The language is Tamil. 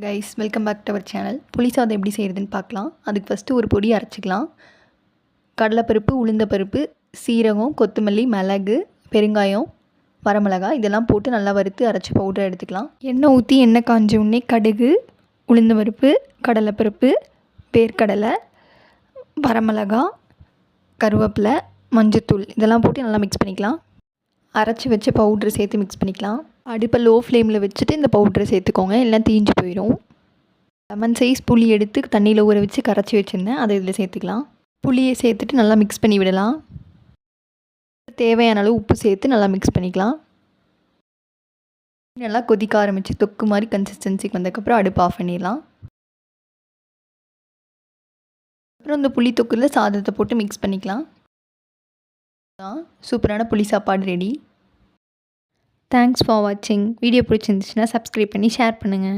Guys welcome back to our channel. புளி சாதம் எப்படி செய்கிறதுன்னு பார்க்கலாம். அதுக்கு ஃபஸ்ட்டு ஒரு பொடி அரைச்சிக்கலாம். கடலைப்பருப்பு, உளுந்தப்பருப்பு, சீரகம், கொத்தமல்லி, மிளகு, பெருங்காயம், வரமிளகாய் இதெல்லாம் போட்டு நல்லா வறுத்து அரைச்சி பவுடர் எடுத்துக்கலாம். எண்ணெய் ஊற்றி எண்ணெய் காஞ்ச உடனே கடுகு, உளுந்தம்பருப்பு, கடலைப்பருப்பு, வேர்க்கடலை, வரமிளகாய், கருவேப்பிலை, மஞ்சத்தூள் இதெல்லாம் போட்டு நல்லா மிக்ஸ் பண்ணிக்கலாம். அரைச்சி வச்ச பவுட்ரு சேர்த்து மிக்ஸ் பண்ணிக்கலாம். அடுப்பை லோ ஃப்ளேமில் வச்சுட்டு இந்த பவுட்ரை சேர்த்துக்கோங்க, எல்லாம் தீஞ்சு போயிடும். லெமன் சைஸ் புளி எடுத்து தண்ணியில் ஊற வச்சு கரைச்சி வச்சுருந்தேன், அதை இதில் சேர்த்துக்கலாம். புளியை சேர்த்துட்டு நல்லா மிக்ஸ் பண்ணி விடலாம். தேவையான அளவு உப்பு சேர்த்து நல்லா மிக்ஸ் பண்ணிக்கலாம். நல்லா கொதிக்க ஆரம்பித்து தொக்கு மாதிரி கன்சிஸ்டன்சிக்கு வந்ததுக்கப்புறம் அடுப்பு ஆஃப் பண்ணிடலாம். அப்புறம் இந்த புளி தொக்குல சாதத்தை போட்டு மிக்ஸ் பண்ணிக்கலாம். சூப்பரான புளி சாப்பாடு ரெடி. தேங்க்ஸ் ஃபார் வாட்சிங். வீடியோ பிடிச்சிருந்துச்சுன்னா சப்ஸ்கிரைப் பண்ணி ஷேர் பண்ணுங்கள்.